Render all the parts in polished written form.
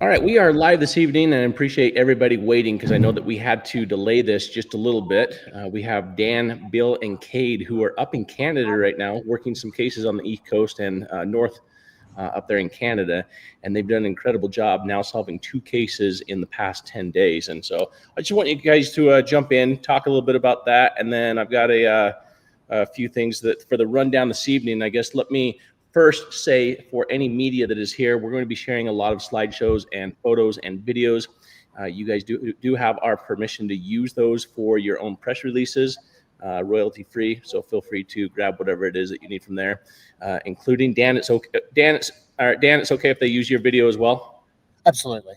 All right, we are live this evening, and I appreciate everybody waiting because I know that we had to delay this just a little bit. We have Dan, Bill, and Kade who are up in Canada right now, working some cases on the East Coast and north up there in Canada, and they've done an incredible job now solving 2 cases in the past 10 days. And so I just want you guys to jump in, talk a little bit about that, and then I've got a few things that for the rundown this evening. I guess let me first say, for any media that is here, we're going to be sharing a lot of slideshows and photos and videos. You guys do have our permission to use those for your own press releases, royalty free. So feel free to grab whatever it is that you need from there, including Dan. It's okay. Dan, it's okay if they use your video as well. Absolutely.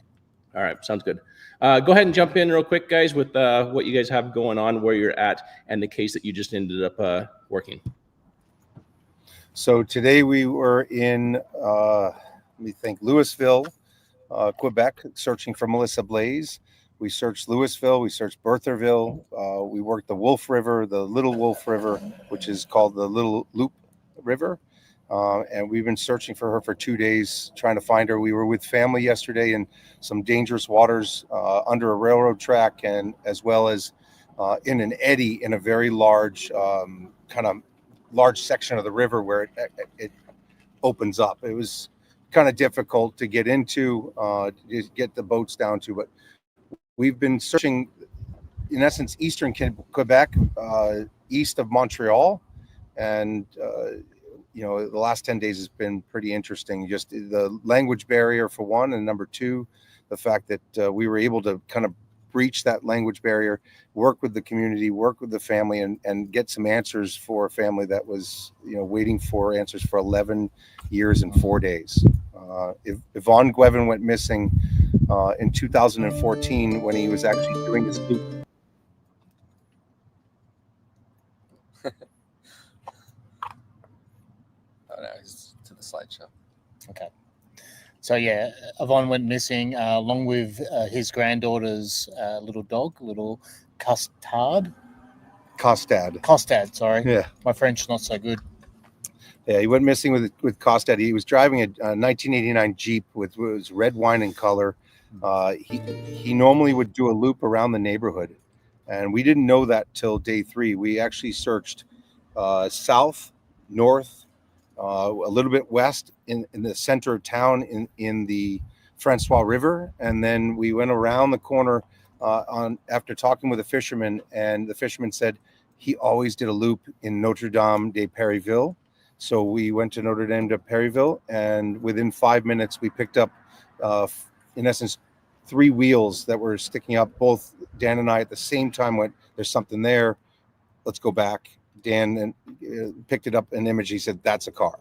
All right, sounds good. Go ahead and jump in real quick, guys, with what you guys have going on, where you're at, and the case that you just ended up working. So today we were in, Louisville, Quebec, searching for Melissa Blaze. We searched Louisville, we searched Bertherville, we worked the Wolf River, the Little Wolf River, which is called the Little Loop River. And we've been searching for her for 2 days, trying to find her. We were with family yesterday in some dangerous waters under a railroad track, and as well as in an eddy in a very large large section of the river where it opens up. It was kind of difficult to get into, to get the boats down to, but we've been searching, in essence, eastern Quebec, east of Montreal, and the last 10 days has been pretty interesting. Just the language barrier for one, and number two, the fact that we were able to kind of breach that language barrier, work with the community, work with the family, and get some answers for a family that was, waiting for answers for 11 years and 4 days. Yvon Guevin went missing in 2014 when he was actually doing his loop. Oh no, he's to the slideshow. Okay. So yeah, Yvon went missing along with his granddaughter's little dog, little Costad, sorry. Yeah. My French is not so good. Yeah, he went missing with Costad. He was driving a 1989 Jeep with was red wine in color. He normally would do a loop around the neighborhood, and we didn't know that till day 3. We actually searched south, north, a little bit west in the center of town in the Saint-François River, and then we went around the corner after talking with a fisherman, and the fisherman said he always did a loop in Notre Dame de Perryville. So we went to Notre Dame de Perryville, and within 5 minutes we picked up, in essence, 3 wheels that were sticking up. Both Dan and I at the same time went, "There's something there. Let's go back." Dan picked it up, an image. He said, "That's a car."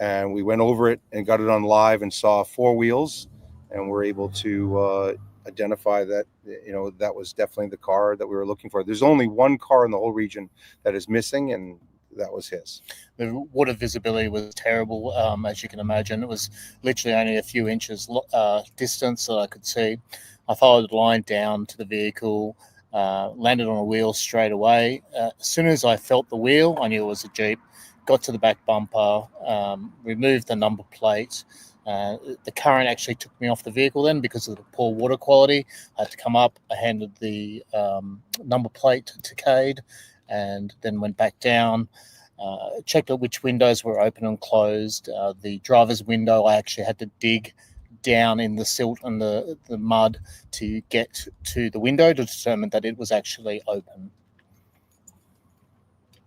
And we went over it and got it on live and saw 4 wheels, and we're able to identify that, that was definitely the car that we were looking for. There's only 1 car in the whole region that is missing, and that was his. The water visibility was terrible, as you can imagine. It was literally only a few inches distance that I could see. I followed the line down to the vehicle, landed on a wheel straight away. As soon as I felt the wheel, I knew it was a Jeep. Got to the back bumper, removed the number plate. The current actually took me off the vehicle then because of the poor water quality. I had to come up. I handed the number plate to Kade, and then went back down, checked out which windows were open and closed. The driver's window, I actually had to dig down in the silt and the mud to get to the window to determine that it was actually open.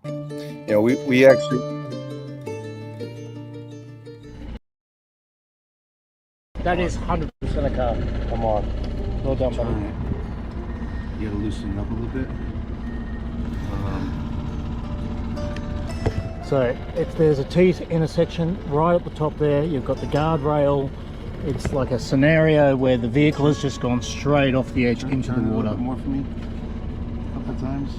We actually... That is 100% a car. Come on. Well done, buddy. You gotta loosen up a little bit. So if there's a T intersection right at the top there, you've got the guardrail. It's like a scenario where the vehicle has just gone straight off the edge into the water. More for me. A couple of times.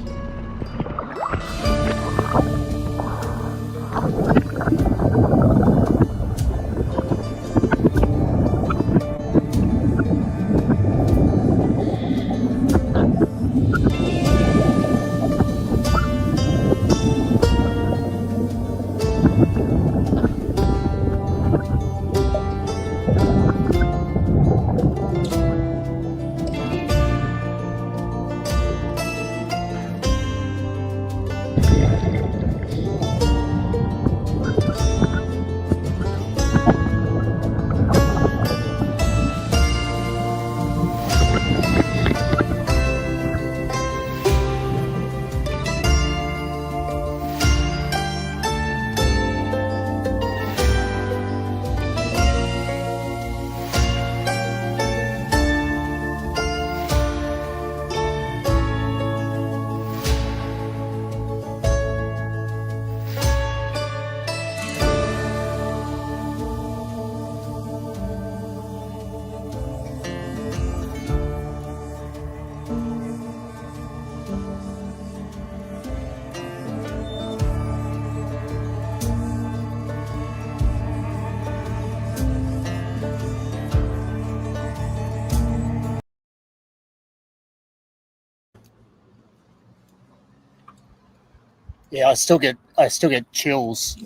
Yeah, I still get chills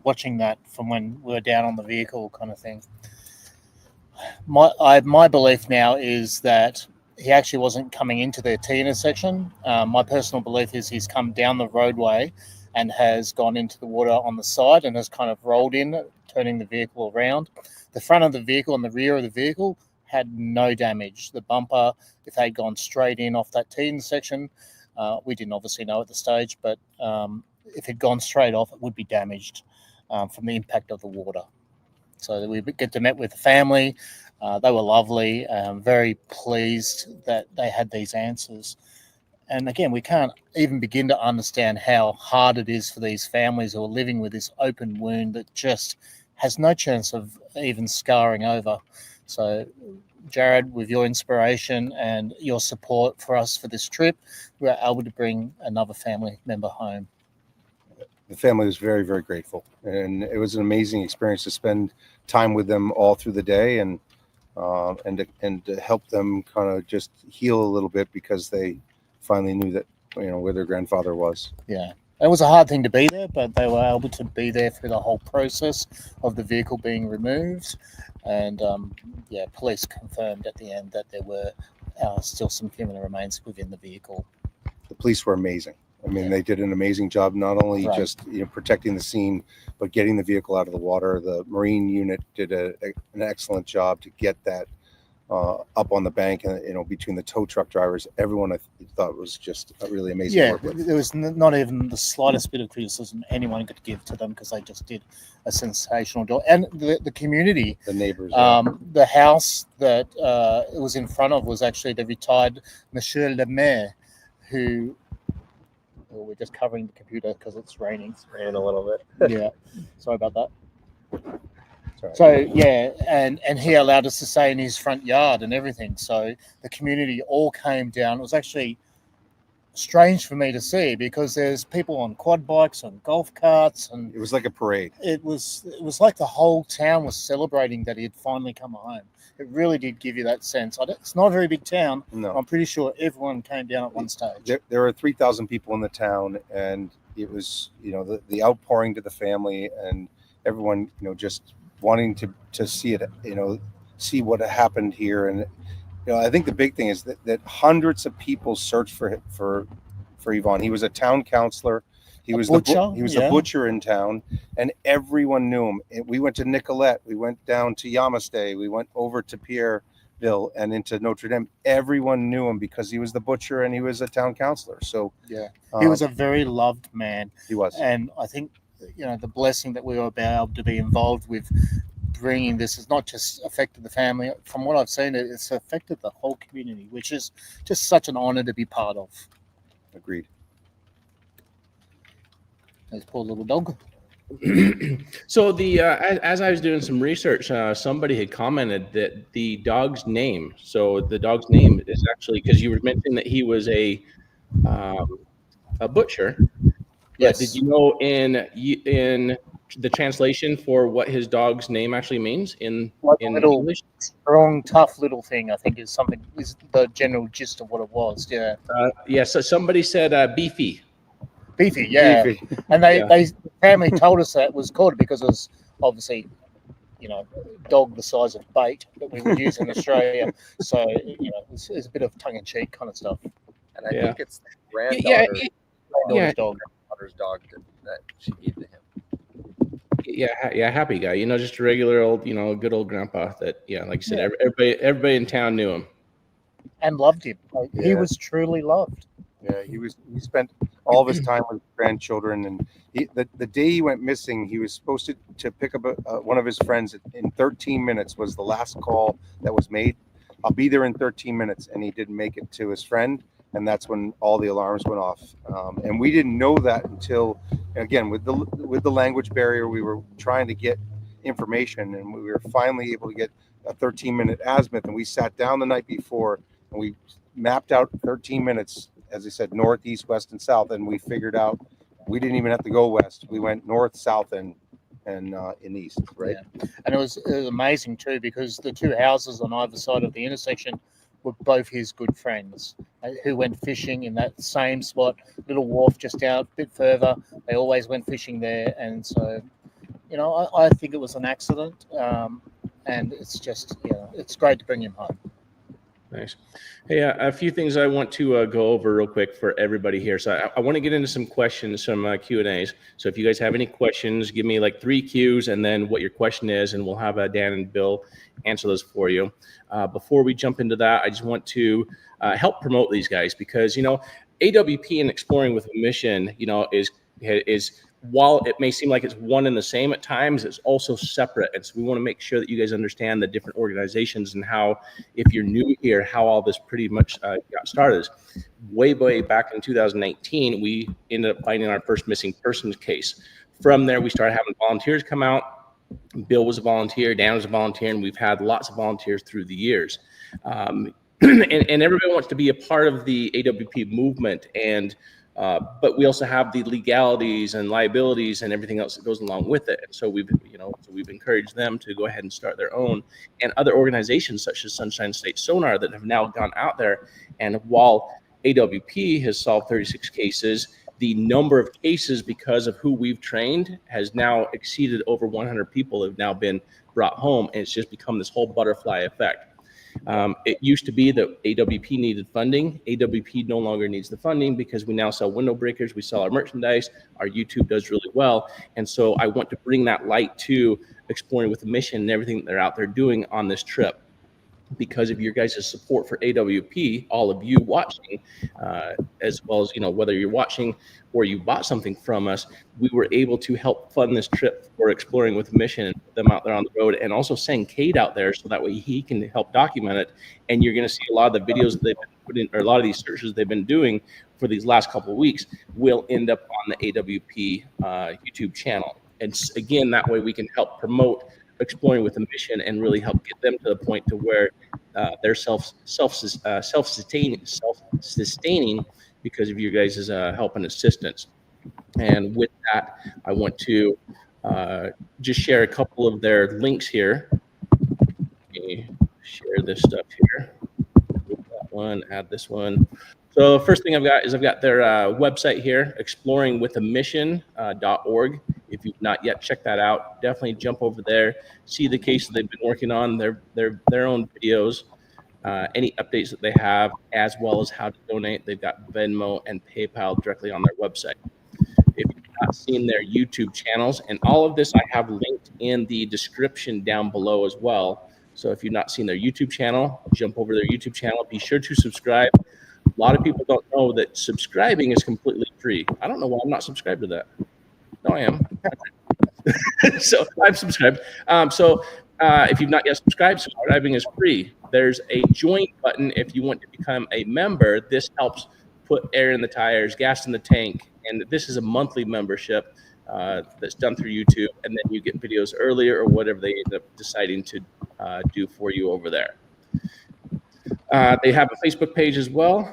watching that from when we were down on the vehicle, kind of thing. My belief now is that he actually wasn't coming into the T intersection. My personal belief is he's come down the roadway and has gone into the water on the side and has kind of rolled in, turning the vehicle around. The front of the vehicle and the rear of the vehicle had no damage. The bumper, if they'd gone straight in off that T intersection, we didn't obviously know at the stage, but if it had gone straight off, it would be damaged from the impact of the water. So we get to meet with the family. They were lovely. Very pleased that they had these answers. And again, we can't even begin to understand how hard it is for these families who are living with this open wound that just has no chance of even scarring over. So, Jared, with your inspiration and your support for us for this trip, we were able to bring another family member home. The family was very, very grateful, and it was an amazing experience to spend time with them all through the day, and to help them kind of just heal a little bit, because they finally knew that, where their grandfather was. Yeah. It was a hard thing to be there, but they were able to be there through the whole process of the vehicle being removed. And police confirmed at the end that there were still some human remains within the vehicle. The police were amazing. I mean, They did an amazing job, not only just protecting the scene, but getting the vehicle out of the water. The Marine unit did an excellent job to get that up on the bank, and between the tow truck drivers, everyone I thought was just really amazing. Yeah, work with. there was not even the slightest bit of criticism anyone could give to them, because they just did a sensational job. And the community, The neighbors, the house that it was in front of was actually the retired Monsieur le Maire, who. Well, we're just covering the computer because it's raining. It's raining a little bit. Yeah, sorry about that. Sorry. So yeah, and he allowed us to stay in his front yard and everything. So the community all came down. It was actually strange for me to see, because there's people on quad bikes and golf carts, and It was like a parade. it was like the whole town was celebrating that he had finally come home. It really did give you that sense. It's not a very big town. No, I'm pretty sure everyone came down at one stage. there are 3,000 people in the town, and it was the outpouring to the family, and everyone just wanting to see it, see what happened here. And I think the big thing is that hundreds of people searched for Yvon. He was a town councilor. He was a butcher in town, and everyone knew him. We went to Nicolette, we went down to Yamaste, we went over to Pierreville and into Notre Dame. Everyone knew him because he was the butcher and he was a town councilor. So yeah, he was a very loved man. He was, and I think the blessing that we were able to be involved with bringing this has not just affected the family. From what I've seen, it's affected the whole community, which is just such an honor to be part of. Agreed. This poor little dog. So as I was doing some research, somebody had commented that the dog's name. So the dog's name is actually, because you were mentioning that he was a butcher. Yes. Did you know in the translation for what his dog's name actually means in English? Strong, tough little thing, I think, is the general gist of what it was. Yeah. So somebody said beefy. Beefy, yeah. Beefy. And the family told us that was called because it was obviously, dog the size of bait that we would use in Australia. So, it's a bit of tongue-in-cheek kind of stuff. And I think it's the granddaughter's dog that she gave to him. Yeah, happy guy. Just a regular old, good old grandpa that, like I said, everybody in town knew him. And loved him. He was truly loved. Yeah, he spent all of his time with grandchildren, and the day he went missing, he was supposed to pick up one of his friends in 13 minutes was the last call that was made. I'll be there in 13 minutes, and he didn't make it to his friend, and that's when all the alarms went off. And we didn't know that until, again, with the language barrier, we were trying to get information, and we were finally able to get a 13-minute azimuth, and we sat down the night before, and we mapped out 13 minutes, as I said, north, east, west, and south, and we figured out we didn't even have to go west. We went north, south, and in east, right? Yeah. And it was amazing too, because the two houses on either side of the intersection were both his good friends, who went fishing in that same spot, little wharf just out a bit further. They always went fishing there, and so, you know, I think it was an accident, and it's just, you know, it's great to bring him home. Nice. Hey, a few things I want to go over real quick for everybody here. So I want to get into some questions, some Q&As. So if you guys have any questions, give me like 3 Qs and then what your question is, and we'll have Dan and Bill answer those for you. Before we jump into that, I just want to help promote these guys because, you know, AWP and Exploring with a Mission, you know, is while it may seem like it's one and the same at times, it's also separate. And so we want to make sure that you guys understand the different organizations and how, if you're new here, how all this pretty much got started. Way back in 2019, we ended up finding our first missing persons case. From there, we started having volunteers come out. Bill was a volunteer, Dan was a volunteer, and we've had lots of volunteers through the years. And everybody wants to be a part of the AWP movement, but we also have the legalities and liabilities and everything else that goes along with it. And so we've encouraged them to go ahead and start their own, and other organizations such as Sunshine State Sonar that have now gone out there. And while AWP has solved 36 cases, the number of cases, because of who we've trained, has now exceeded over 100 people have now been brought home. And it's just become this whole butterfly effect. It used to be that AWP needed funding. AWP no longer needs the funding because we now sell window breakers, we sell our merchandise, our YouTube does really well. And so I want to bring that light to Exploring with a Mission and everything that they're out there doing on this trip. Because of your guys' support for AWP, all of you watching, as well as, you know, whether you're watching or you bought something from us, we were able to help fund this trip for Exploring with a Mission and put them out there on the road, and also send Kade out there so that way he can help document it. And you're going to see a lot of the videos that they've been putting, or a lot of these searches they've been doing for these last couple of weeks will end up on the AWP YouTube channel. And again, that way we can help promote Exploring with a Mission and really help get them to the point to where they're self-sustaining because of your guys' help and assistance. And with that, I want to just share a couple of their links here. Let me share this stuff here. That one, add this one. So first thing I've got their website here, exploringwithamission.org. If you've not yet checked that out, definitely jump over there, see the cases they've been working on, their own videos, any updates that they have, as well as how to donate. They've got Venmo and PayPal directly on their website. If you've not seen their YouTube channels, and all of this I have linked in the description down below as well. So if you've not seen their YouTube channel, jump over to their YouTube channel. Be sure to subscribe. A lot of people don't know that subscribing is completely free. I don't know why I'm not subscribed to that. No, I am. So I've subscribed. If you've not yet subscribed, subscribing is free. There's a join button if you want to become a member. This helps put air in the tires, gas in the tank, and this is a monthly membership that's done through YouTube, and then you get videos earlier or whatever they end up deciding to do for you over there. They have a Facebook page as well.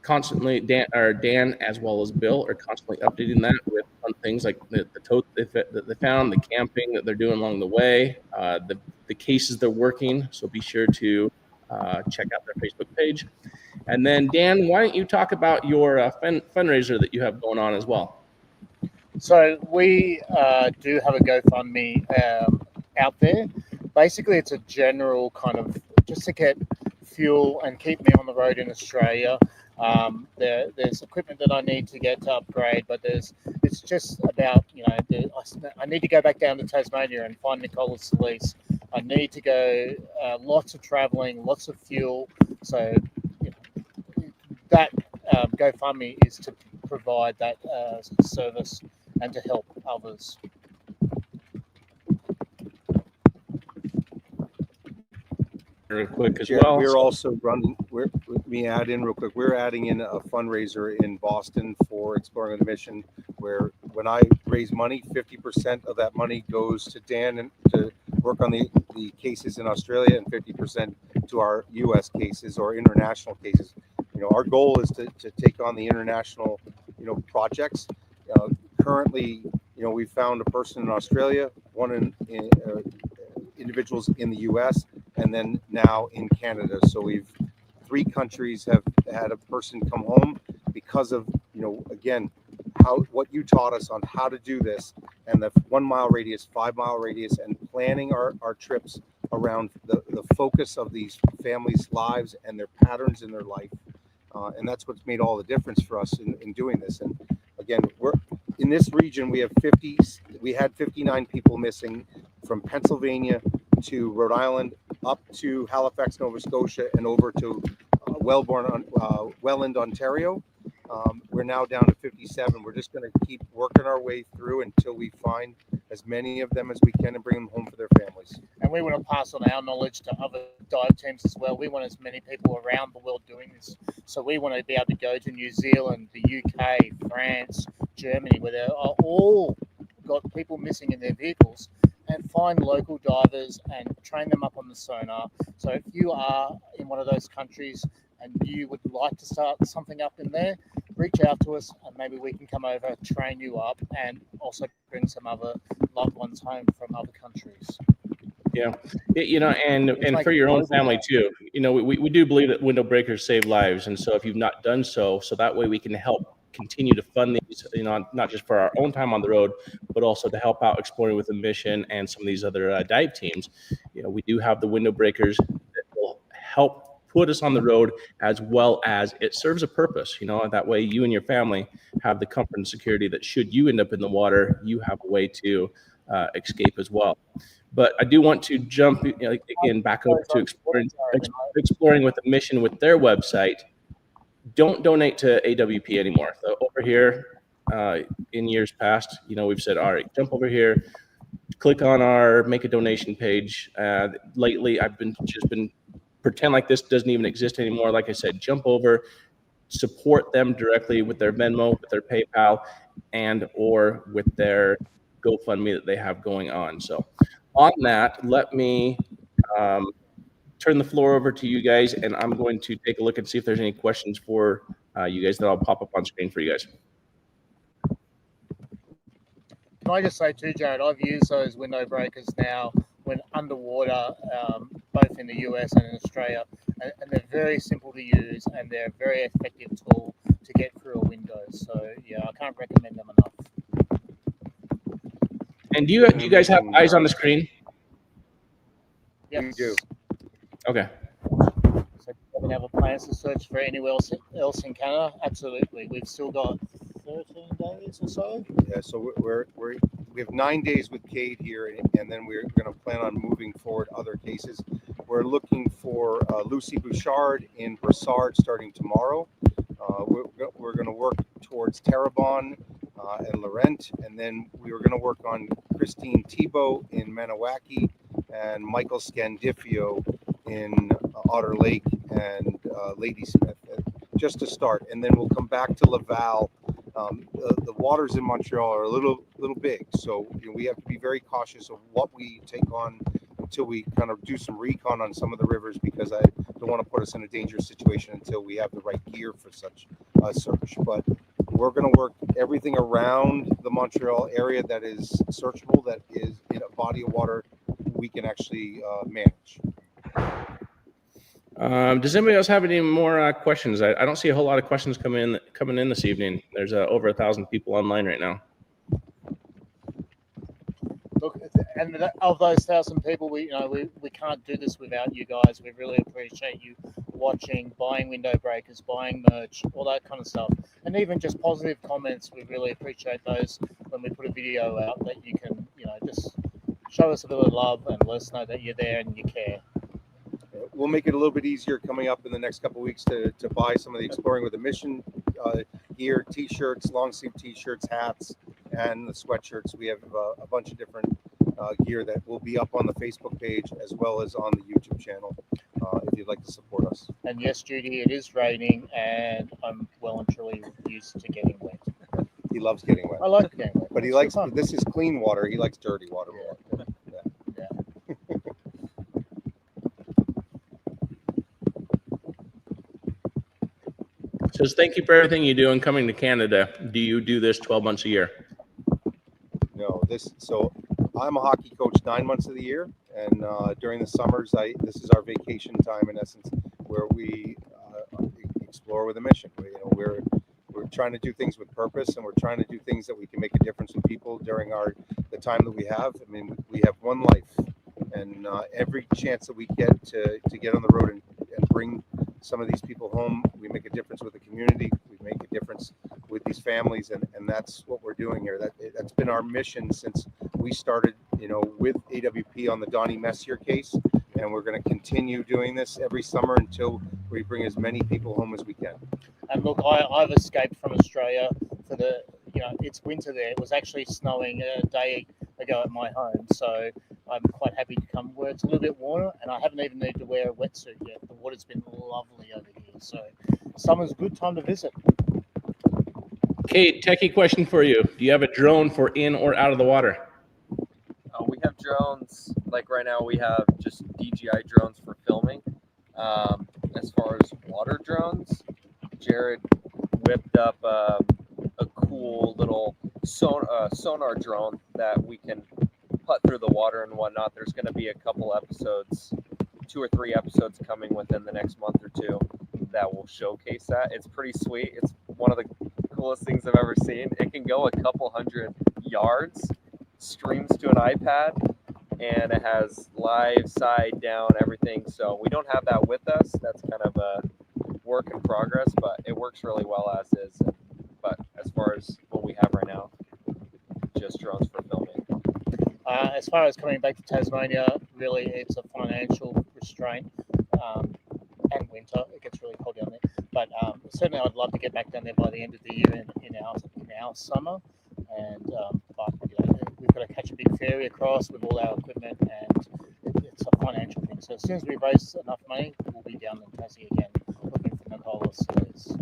Constantly, Dan as well as Bill are constantly updating that with fun things like the tote that they found, the camping that they're doing along the way, the cases they're working. So be sure to check out their Facebook page. And then Dan, why don't you talk about your fundraiser that you have going on as well? So we do have a GoFundMe out there. Basically, it's a general kind of just to get fuel and keep me on the road in Australia. There's equipment that I need to get to upgrade, but it's just about, you know, I need to go back down to Tasmania and find Nicola Solis. I need to go lots of traveling, lots of fuel. So, you know, that GoFundMe is to provide that service and to help others. Real quick as Yeah, well. we're also running. Let me add in real quick. We're adding in a fundraiser in Boston for Exploring with a Mission, where when I raise money, 50% of that money goes to Dan and to work on the cases in Australia, and 50% to our U.S. cases or international cases. You know, our goal is to take on the international, you know, projects. Currently, you know, we found a person in Australia, one in individuals in the U.S., and then now in Canada. So 3 countries have had a person come home because of, again, what you taught us on how to do this, and the 1 mile radius, 5 mile radius, and planning our trips around the focus of these families' lives and their patterns in their life. And that's what's made all the difference for us in doing this. And again, we're in this region, we had 59 people missing from Pennsylvania to Rhode Island, up to Halifax, Nova Scotia, and over to Welland, Ontario. We're now down to 57. We're just going to keep working our way through until we find as many of them as we can and bring them home for their families. And we want to pass on our knowledge to other dive teams as well. We want as many people around the world doing this. So we want to be able to go to New Zealand, the UK, France, Germany, where they are all got people missing in their vehicles, and find local divers and train them up on the sonar. So if you are in one of those countries and you would like to start something up in there, reach out to us and maybe we can come over, train you up, and also bring some other loved ones home from other countries. Yeah, and for your own family too. We do believe that window breakers save lives, and so if you've not done so that way we can help continue to fund these, not just for our own time on the road, but also to help out Exploring with a Mission and some of these other dive teams. We do have the window breakers that will help put us on the road, as well as it serves a purpose. That way you and your family have the comfort and security that should you end up in the water, you have a way to escape as well. But I do want to jump again back over to Exploring with a Mission with their website. Don't donate to AWP anymore. So over here, in years past, we've said, all right, jump over here, click on our make a donation page. Lately, I've been pretend like this doesn't even exist anymore. Like I said, jump over, support them directly with their Venmo, with their PayPal, and or with their GoFundMe that they have going on. So on that, let me turn the floor over to you guys, and I'm going to take a look and see if there's any questions for you guys that I'll pop up on screen for you guys. Can I just say too, Jared, I've used those window breakers now when underwater, both in the US and in Australia, and they're very simple to use, and they're a very effective tool to get through a window. So yeah, I can't recommend them enough. And do you guys have eyes on the screen? Yes. We do. Okay. So do we have a plans to search for anywhere else in Canada? Absolutely. We've still got 13 days or so. Yeah, so we have 9 days with Kade here, and then we're going to plan on moving forward other cases. We're looking for Lucy Bouchard in Brossard starting tomorrow. We're going to work towards Terrebonne and Laurent, and then we were going to work on Christine Thibault in Maniwaki and Michael Scandifio in Otter Lake and Ladysmith, just to start. And then we'll come back to Laval. The waters in Montreal are a little big, so we have to be very cautious of what we take on until we kind of do some recon on some of the rivers, because I don't want to put us in a dangerous situation until we have the right gear for such a search. But we're going to work everything around the Montreal area that is searchable, that is in a body of water we can actually manage. Does anybody else have any more questions? I don't see a whole lot of questions coming in this evening. There's over 1,000 people online right now. Look, and of those 1,000 people, we can't do this without you guys. We really appreciate you watching, buying window breakers, buying merch, all that kind of stuff, and even just positive comments. We really appreciate those when we put a video out, that you can, just show us a bit of love and let us know that you're there and you care. We'll make it a little bit easier coming up in the next couple of weeks to buy some of the Exploring with a Mission gear, t-shirts, long sleeve t-shirts, hats, and the sweatshirts. We have a bunch of different gear that will be up on the Facebook page as well as on the YouTube channel if you'd like to support us. And yes, Judy, it is raining, and I'm well and truly used to getting wet. He loves getting wet. I like getting wet. But he likes, this is clean water. He likes dirty water. Yeah. Says, thank you for everything you do and coming to Canada. Do you do this 12 months a year? No, so I'm a hockey coach 9 months of the year, and during the summers, this is our vacation time in essence, where we explore with a mission. We're trying to do things with purpose, and we're trying to do things that we can make a difference with people during the time that we have. I mean, we have one life, and every chance that we get to get on the road and bring some of these people home, we make a difference with the community. We make a difference with these families, and that's what we're doing here. That's been our mission since we started, with AWP on the Donnie Messier case, and we're going to continue doing this every summer until we bring as many people home as we can. And look, I've escaped from Australia for it's winter there. It was actually snowing a day ago at my home, so I'm quite happy to come where it's a little bit warmer, and I haven't even needed to wear a wetsuit yet. The water's been lovely over here, so summer's a good time to visit. Kate, techie question for you. Do you have a drone for in or out of the water? We have drones. Like right now, we have just DJI drones for filming. As far as water drones, Jared whipped up a cool little sonar drone that we can putt through the water and whatnot. There's going to be a couple episodes, 2 or 3 episodes coming within the next month or 2 that will showcase that. It's pretty sweet. It's one of the coolest things I've ever seen. It can go a couple hundred yards, streams to an iPad, and it has live, side, down, everything. So we don't have that with us. That's kind of a work in progress, but it works really well as is. But as far as what we have right now, just drones for filming. As far as coming back to Tasmania, really it's a financial restraint, and winter. It gets really cold down there. But certainly I'd love to get back down there by the end of the year in our summer. And but we've got to catch a big ferry across with all our equipment, and it's a financial thing. So as soon as we raise enough money, we'll be down in Tassie again, looking for Nicola Series.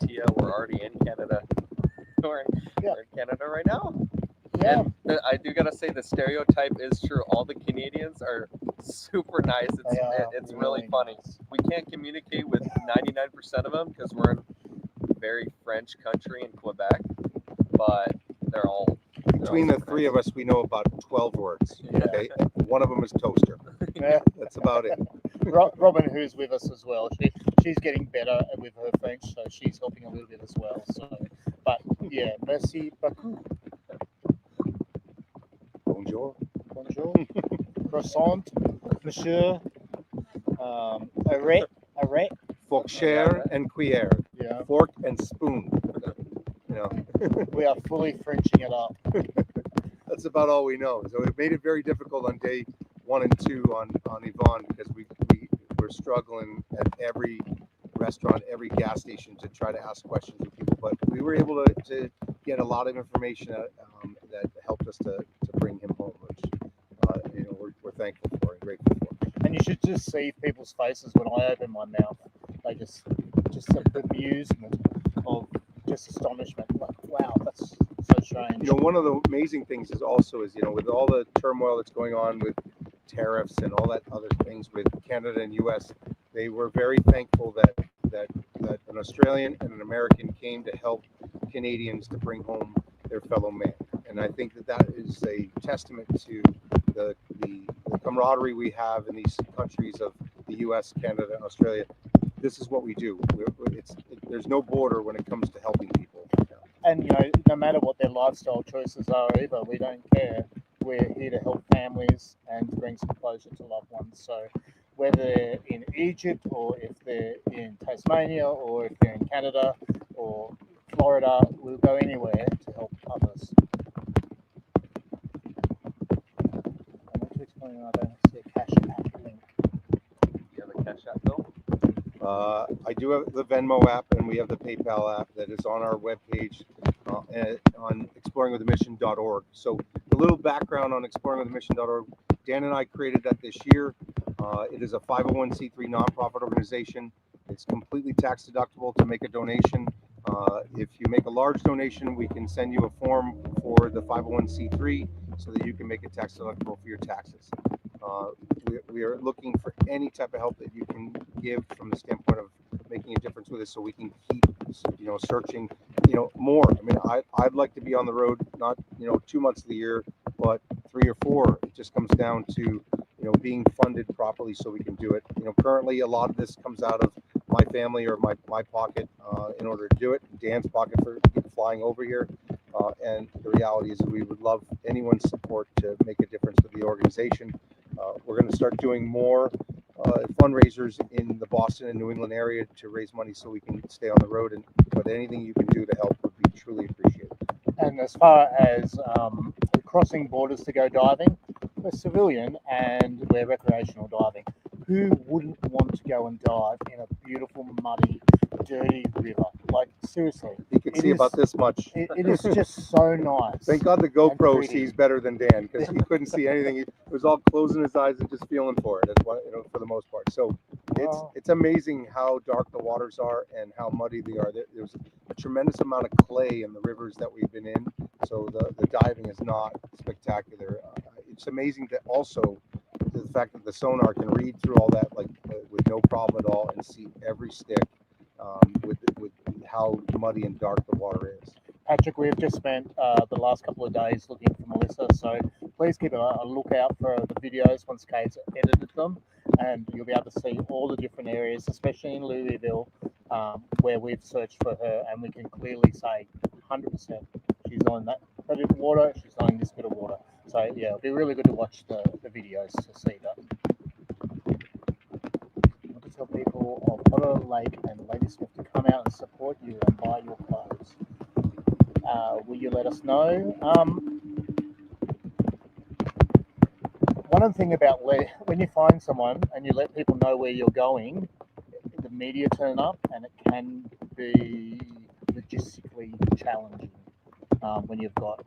Tia, we're already in Canada. We're in Canada right now. Yeah. And I do gotta say the stereotype is true. All the Canadians are super nice. It's really funny. We can't communicate with 99% of them because we're in a very French country in Quebec, but they're all Between the 3 of us, we know about 12 words. Okay, one of them is toaster. Yeah. That's about it. Robin, who's with us as well, she's getting better with her French, so she's helping a little bit as well. So, but yeah, merci beaucoup. Bonjour. Bonjour. Croissant, monsieur. Arrête. Fork and cuillère. Yeah. Fork and spoon. We are fully Frenching it up. That's about all we know. So it made it very difficult on day 1 and 2 on Yvon, because we're struggling at every restaurant, every gas station to try to ask questions of people. But we were able to get a lot of information that helped us to bring him home, which we're thankful for and grateful for. And you should just see people's faces when I open my mouth. They just the amusement of just astonishment. Like, wow, that's so strange. One of the amazing things is with all the turmoil that's going on with tariffs and all that other things with Canada and US, they were very thankful that an Australian and an American came to help Canadians to bring home their fellow man. And I think that is a testament to the camaraderie we have in these countries of the US, Canada, and Australia. This is what we do. There's no border when it comes to helping people. And no matter what their lifestyle choices are either, we don't care. We're here to help families and bring some closure to loved ones. So whether they're in Egypt, or if they're in Tasmania, or if they're in Canada or Florida, we'll go anywhere to help others. I want to explain, I don't see a Cash App link. Do you have a Cash App, Bill? I do have the Venmo app, and we have the PayPal app that is on our webpage on exploringwiththemission.org. So a little background on exploringwiththemission.org. Dan and I created that this year. It is a 501c3 nonprofit organization. It's completely tax deductible to make a donation. If you make a large donation, we can send you a form for the 501c3 so that you can make it tax deductible for your taxes. We are looking for any type of help that you can give from the standpoint of making a difference with us, so we can keep, searching, more. I mean, I'd like to be on the road, not, 2 months of the year, but 3 or 4. It just comes down to, being funded properly so we can do it. Currently a lot of this comes out of my family or my pocket in order to do it. Dan's pocket for flying over here. And the reality is that we would love anyone's support to make a difference with the organization. We're going to start doing more fundraisers in the Boston and New England area to raise money so we can stay on the road. But anything you can do to help would be truly appreciated. And as far as crossing borders to go diving, we're civilian and we're recreational diving. Who wouldn't want to go and dive in a beautiful, muddy, dirty river? Like, seriously. You can see about this much. It is just so nice. Thank God the GoPro pretty. sees better than Dan, because he couldn't see anything. He was all closing his eyes and just feeling for it, for the most part. So it's amazing how dark the waters are and how muddy they are. There's a tremendous amount of clay in the rivers that we've been in, so the diving is not spectacular. It's amazing that also the fact that the sonar can read through all that with no problem at all and see every stick with how muddy and dark the water is. Patrick, we've just spent the last couple of days looking for Melissa, so please keep a lookout for the videos once Kade's edited them, and you'll be able to see all the different areas, especially in Louisville, where we've searched for her, and we can clearly say 100% she's on that bit of water, she's on this bit of water. So yeah, it'll be really good to watch the videos to see that. I want to tell people of Otter Lake and Ladysmith to come out and support you and buy your clothes. Will you let us know? One of the things about when you find someone and you let people know where you're going, the media turn up and it can be logistically challenging when you've got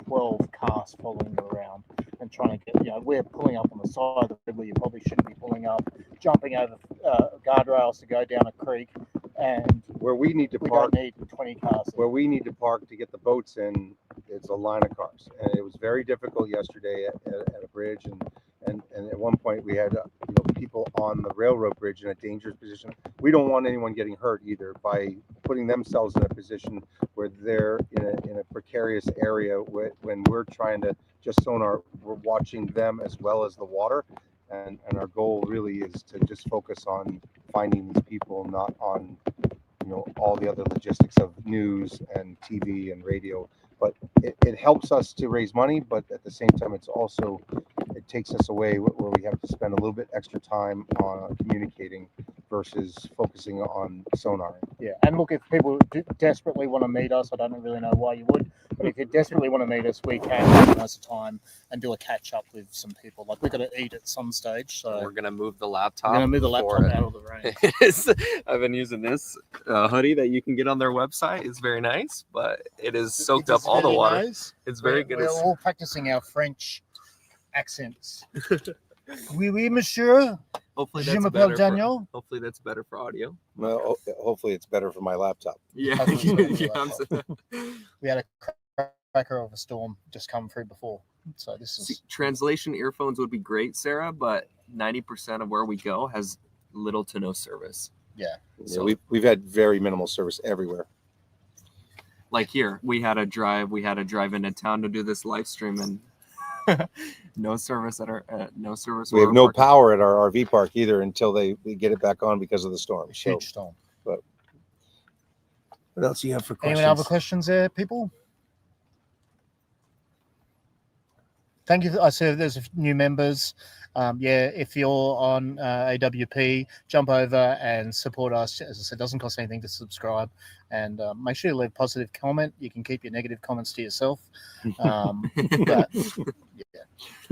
12 cars following you around and trying to get, we're pulling up on the side of the river, you probably shouldn't be pulling up, jumping over guardrails to go down a creek, and where we need to we park, don't need 20 cars. where we need to park to get the boats in, it's a line of cars, and it was very difficult yesterday at a bridge, and at one point we had people on the railroad bridge in a dangerous position. We don't want anyone getting hurt either by putting themselves in a position where they're in a precarious area when we're trying to just sonar. We're watching them as well as the water, and our goal really is to just focus on finding these people, not on all the other logistics of news and TV and radio. But it helps us to raise money, but at the same time, it takes us away where we have to spend a little bit extra time on communicating versus focusing on sonar. Yeah, and look, if people desperately want to meet us, I don't really know why you would, but if you desperately want to meet us, we can organise a time and do a catch up with some people. Like, we're going to eat at some stage, so we're gonna move the laptop. we're going to move the laptop out of the rain. I've been using this hoodie that you can get on their website. It's very nice, but it is soaked up all the water. Nice. It's very good. We're all practicing our French accents. Oui, monsieur. Hopefully Je that's m'appelle better. Daniel. Hopefully that's better for audio. Well, hopefully it's better for my laptop. Yeah. I think it's Yeah, better We had a cracker of a storm just come through before, so this See, is translation earphones would be great, Sarah, but 90% of where we go has little to no service. yeah. So We've had very minimal service everywhere. like here, we had a drive into town to do this live stream, and no service at our no service. We have no power at our RV park either until we get it back on because of the storm. So, Huge storm. what else do you have for questions? Any other questions there, people? Thank you. I see there's a few new members. If you're on AWP, jump over and support us. As I said, it doesn't cost anything to subscribe, and make sure you leave a positive comment. You can keep your negative comments to yourself. But yeah.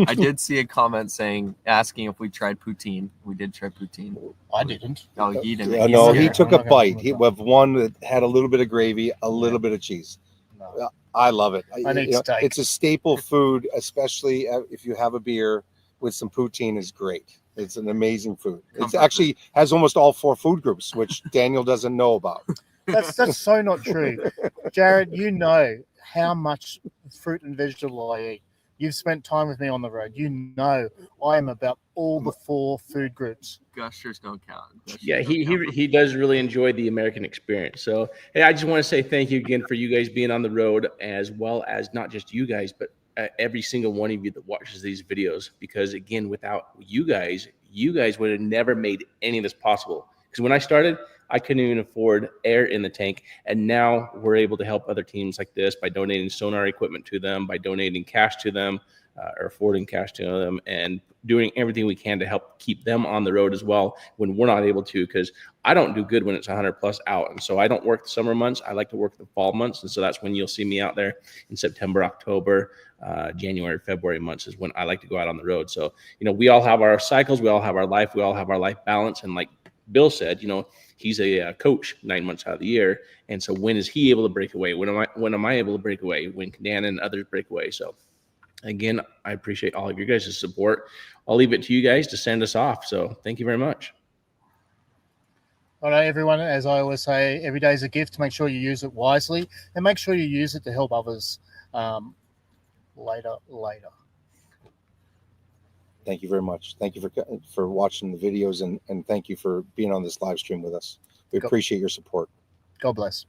I did see a comment asking if we tried poutine. We did try poutine. I didn't. Oh, he didn't. No, He's he here. took I'm a not gonna bite. do He that. with one that had a little bit of gravy, a little bit of cheese. No. I love it. I need steak. It's a staple food, especially if you have a beer with some poutine. Is great. It's an amazing food. It Comfort actually has almost all 4 food groups, which Daniel doesn't know about. That's so not true. Jared, you know how much fruit and vegetable I eat. You've spent time with me on the road. You know I am about all the 4 food groups. Gushers don't count. Gushers Yeah, don't count. he does really enjoy the American experience. So, hey, I just want to say thank you again for you guys being on the road, as well as not just you guys, but every single one of you that watches these videos. Because again, without you guys would have never made any of this possible. Because when I started, I couldn't even afford air in the tank. And now we're able to help other teams like this by donating sonar equipment to them, by donating cash to them, or affording cash to them, and doing everything we can to help keep them on the road as well when we're not able to, because I don't do good when it's 100 plus out. And so I don't work the summer months. I like to work the fall months. And so that's when you'll see me out there in September, October, January, February months is when I like to go out on the road. So, we all have our cycles. We all have our life. We all have our life balance. And like Bill said, he's a coach 9 months out of the year. And so when is he able to break away? When am I able to break away? When can Dan and others break away? So again, I appreciate all of your guys' support. I'll leave it to you guys to send us off. So thank you very much. All right, everyone, as I always say, every day is a gift. Make sure you use it wisely and make sure you use it to help others later. Thank you very much. Thank you for watching the videos, and thank you for being on this live stream with us. We appreciate your support. God bless.